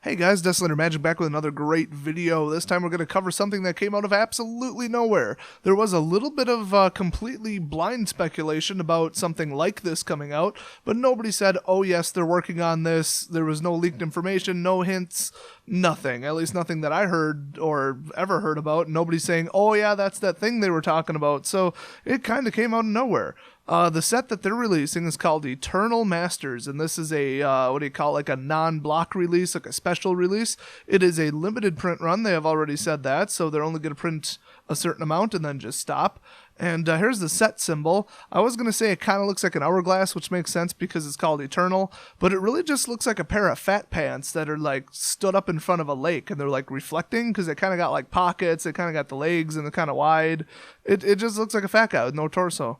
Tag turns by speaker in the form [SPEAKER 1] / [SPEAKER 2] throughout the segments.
[SPEAKER 1] Hey guys, Desolator Magic back with another great video. This time we're going to cover something that came out of absolutely nowhere. There was a little bit of completely blind speculation about something like this coming out, but nobody said, oh yes, they're working on this. There was no leaked information, no hints, nothing. At least nothing that I heard or ever heard about. Nobody's saying, oh yeah, that's that thing they were talking about. So it kind of came out of nowhere. The set that they're releasing is called Eternal Masters, and this is a, what do you call it, like a non-block release, like a special release. It is a limited print run, they have already said that, so they're only going to print a certain amount and then just stop. And here's the set symbol. I was going to say it kind of looks like an hourglass, which makes sense because it's called Eternal, but it really just looks like a pair of fat pants that are like stood up in front of a lake, and they're like reflecting because they kind of got like pockets, they kind of got the legs and they're kind of wide. It just looks like a fat guy with no torso.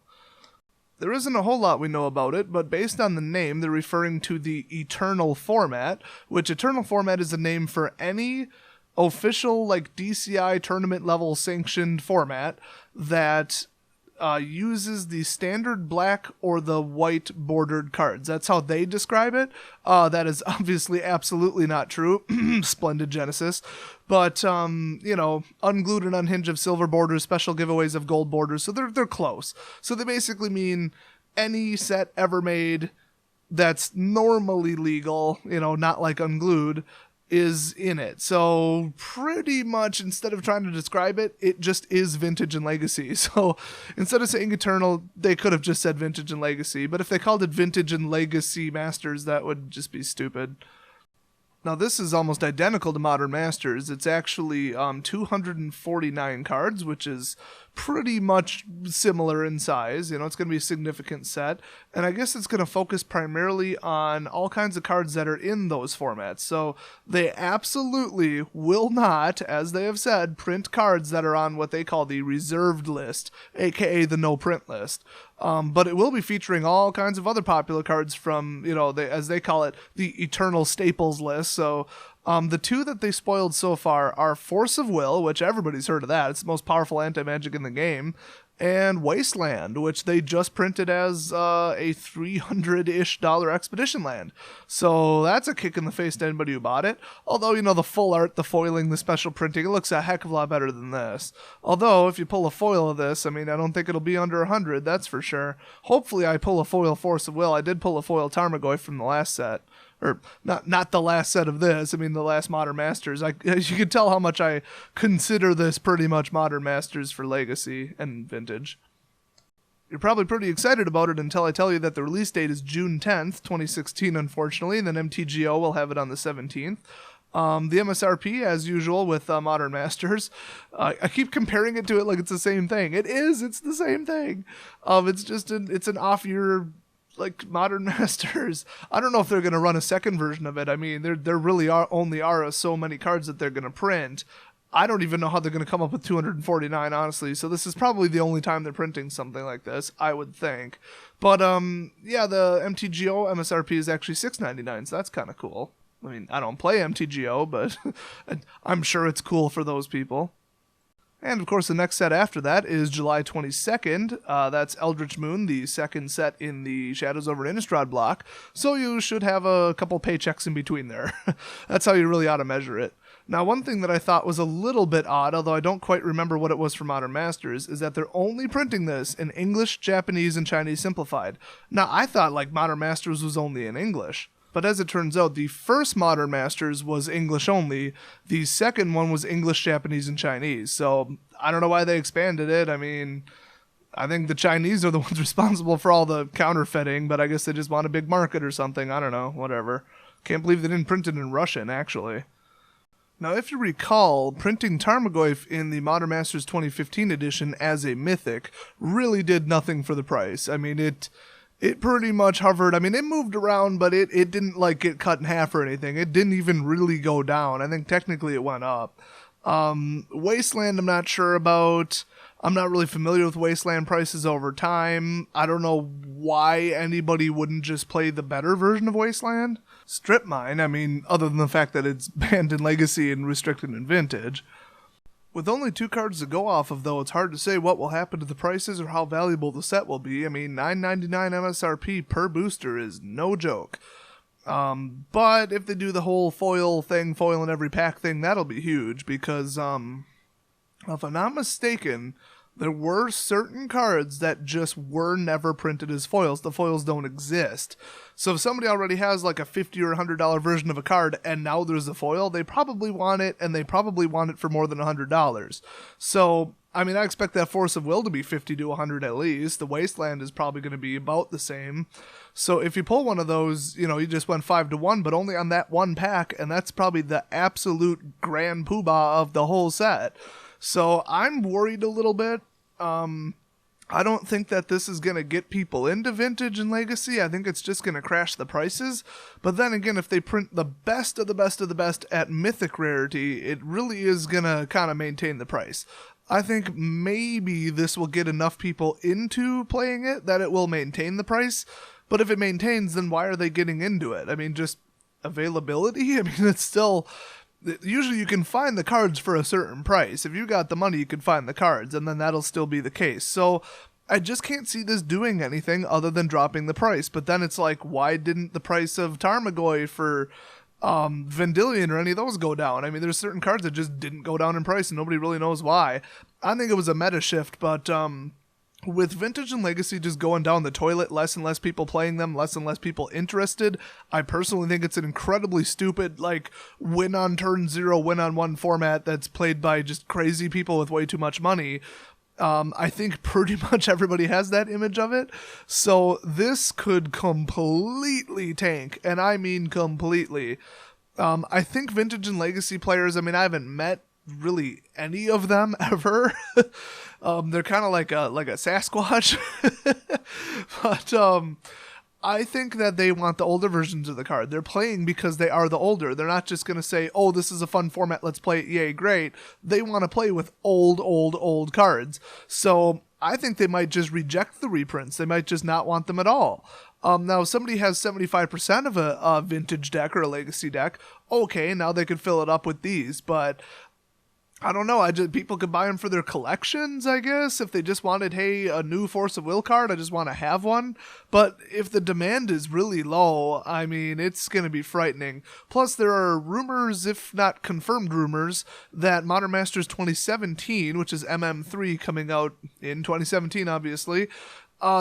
[SPEAKER 1] There isn't a whole lot we know about it, but based on the name, they're referring to the Eternal format, which Eternal format is a name for any official, like, DCI tournament level sanctioned format that uses the standard black or the white bordered cards. That's how they describe it. That is obviously absolutely not true. Splendid Genesis. But, you know, unglued and unhinged of silver borders, special giveaways of gold borders. So they're close. So they basically mean any set ever made that's normally legal, you know, not like unglued, is in it. So pretty much, instead of trying to describe it, it just is Vintage and Legacy. So instead of saying Eternal, they could have just said Vintage and Legacy. But if they called it Vintage and Legacy Masters, that would just be stupid. Now this is almost identical to Modern Masters. It's actually 249 cards, which is pretty much similar in size. You know, it's going to be a significant set. And I guess it's going to focus primarily on all kinds of cards that are in those formats. So they absolutely will not, as they have said, print cards that are on what they call the reserved list, aka the no print list. But it will be featuring all kinds of other popular cards from, you know, as they call it, the Eternal Staples list. So the two that they spoiled so far are Force of Will, which everybody's heard of that. It's the most powerful anti-magic in the game. And Wasteland, which they just printed as a $300-ish expedition land. So that's a kick in the face to anybody who bought it. Although, you know, the full art, the foiling, the special printing, it looks a heck of a lot better than this. Although, if you pull a foil of this, I mean, I don't think it'll be under 100, that's for sure. Hopefully I pull a foil Force of Will. I did pull a foil Tarmogoyf from the last set. Or not the last set of this, I mean the last Modern Masters. As you can tell how much I consider this pretty much Modern Masters for Legacy and Vintage. You're probably pretty excited about it until I tell you that the release date is June 10th, 2016, unfortunately, and then MTGO will have it on the 17th. The MSRP, as usual with Modern Masters, I keep comparing it to it like it's the same thing. It's the same thing. It's just it's an off-year, like, Modern Masters. I don't know if they're going to run a second version of it. I mean, there really are so many cards that they're going to print. I don't even know how they're going to come up with 249, honestly. So this is probably the only time they're printing something like this, I would think. But yeah, the MTGO MSRP is actually $6.99, so that's kind of cool. I mean, I don't play MTGO, but I'm sure it's cool for those people. And, of course, the next set after that is July 22nd. That's Eldritch Moon, the second set in the Shadows over Innistrad block. So you should have a couple paychecks in between there. That's how you really ought to measure it. Now, one thing that I thought was a little bit odd, although I don't quite remember what it was for Modern Masters, is that they're only printing this in English, Japanese, and Chinese Simplified. Now, I thought, like, Modern Masters was only in English. But as it turns out, the first Modern Masters was English only. The second one was English, Japanese, and Chinese. So I don't know why they expanded it. I mean, I think the Chinese are the ones responsible for all the counterfeiting, but I guess they just want a big market or something. I don't know, whatever. Can't believe they didn't print it in Russian, actually. Now, if you recall, printing Tarmogoyf in the Modern Masters 2015 edition as a mythic really did nothing for the price. I mean, it pretty much hovered. I mean, it moved around, but it didn't, like, get cut in half or anything. It didn't even really go down. I think technically it went up. Wasteland, I'm not sure about. I'm not really familiar with Wasteland prices over time. I don't know why anybody wouldn't just play the better version of Wasteland. Strip Mine, I mean, other than the fact that it's banned in Legacy and restricted in Vintage. With only 2 cards to go off of, though, it's hard to say what will happen to the prices or how valuable the set will be. I mean, $9.99 MSRP per booster is no joke. But if they do the whole foil in every pack thing, that'll be huge because, if I'm not mistaken, there were certain cards that just were never printed as foils. The foils don't exist. So if somebody already has like a $50 or $100 version of a card and now there's a foil, they probably want it, and they probably want it for more than $100. So, I mean, I expect that Force of Will to be 50 to 100 at least. The Wasteland is probably going to be about the same. So if you pull one of those, you know, you just went 5 to 1, but only on that one pack, and that's probably the absolute grand poobah of the whole set. So I'm worried a little bit. I don't think that this is going to get people into Vintage and Legacy. I think it's just going to crash the prices. But then again, if they print the best of the best of the best at Mythic rarity, it really is going to kind of maintain the price. I think maybe this will get enough people into playing it that it will maintain the price. But if it maintains, then why are they getting into it? I mean, just availability? I mean, it's still... Usually you can find the cards for a certain price. If you got the money, you can find the cards, and then that'll still be the case. So I just can't see this doing anything other than dropping the price. But then it's like, why didn't the price of Tarmogoyf for Vendilion or any of those go down? I mean, there's certain cards that just didn't go down in price, and nobody really knows why. I think it was a meta shift, but... with Vintage and Legacy just going down the toilet, less and less people playing them, less and less people interested, I personally think it's an incredibly stupid, like, win on turn 0, win on 1 format that's played by just crazy people with way too much money. I think pretty much everybody has that image of it. So this could completely tank, and I mean completely. I think Vintage and Legacy players, I mean, I haven't met really any of them ever. They're kind of like a Sasquatch. But I think that they want the older versions of the card. They're playing because they are the older. They're not just going to say, oh, this is a fun format, let's play it, yay, great. They want to play with old cards. So I think they might just reject the reprints. They might just not want them at all. Now, if somebody has 75% of a Vintage deck or a Legacy deck, okay, now they can fill it up with these, but... I don't know, people could buy them for their collections, I guess, if they just wanted, hey, a new Force of Will card, I just want to have one. But if the demand is really low, I mean, it's going to be frightening. Plus, there are rumors, if not confirmed rumors, that Modern Masters 2017, which is MM3 coming out in 2017, obviously,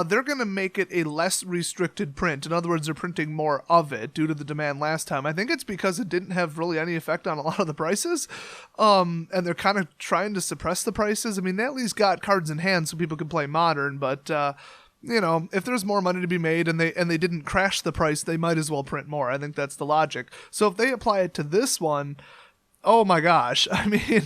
[SPEAKER 1] they're going to make it a less restricted print. In other words, they're printing more of it due to the demand last time. I think it's because it didn't have really any effect on a lot of the prices. And they're kind of trying to suppress the prices. I mean, they at least got cards in hand so people can play Modern, but... you know, if there's more money to be made and they didn't crash the price, they might as well print more. I think that's the logic. So if they apply it to this one... Oh my gosh, I mean,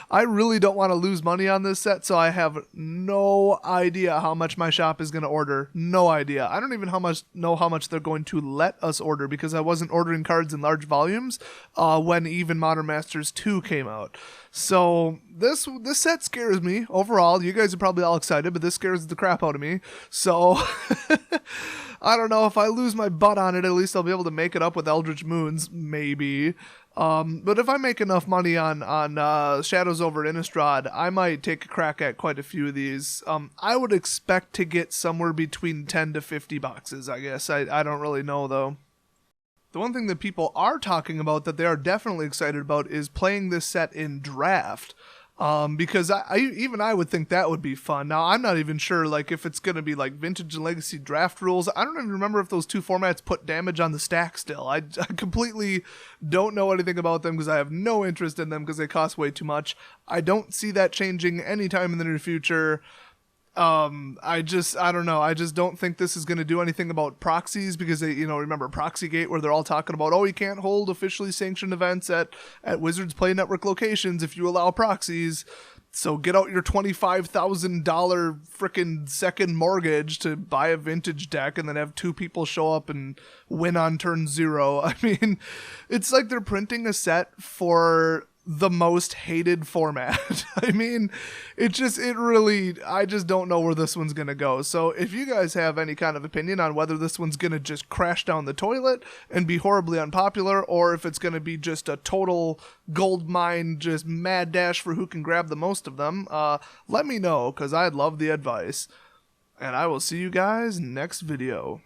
[SPEAKER 1] I really don't want to lose money on this set, so I have no idea how much my shop is going to order. No idea. I don't even know how much they're going to let us order, because I wasn't ordering cards in large volumes when even Modern Masters 2 came out. So this set scares me overall. You guys are probably all excited, but this scares the crap out of me. So I don't know, if I lose my butt on it, at least I'll be able to make it up with Eldritch Moons, maybe. But if I make enough money on Shadows over Innistrad, I might take a crack at quite a few of these. I would expect to get somewhere between 10 to 50 boxes, I guess. I don't really know, though. The one thing that people are talking about that they are definitely excited about is playing this set in Draft. Because I would think that would be fun. Now, I'm not even sure, like, if it's going to be, like, Vintage and Legacy draft rules. I don't even remember if those two formats put damage on the stack still. I completely don't know anything about them because I have no interest in them because they cost way too much. I don't see that changing anytime in the near future. I don't know. I just don't think this is going to do anything about proxies because they, remember Proxygate where they're all talking about, oh, you can't hold officially sanctioned events at Wizards Play Network locations if you allow proxies. So get out your $25,000 frickin' second mortgage to buy a vintage deck and then have two people show up and win on turn 0. I mean, it's like they're printing a set for the most hated format. I mean, I just don't know where this one's going to go. So if you guys have any kind of opinion on whether this one's going to just crash down the toilet and be horribly unpopular, or if it's going to be just a total gold mine, just mad dash for who can grab the most of them, let me know, because I'd love the advice. And I will see you guys next video.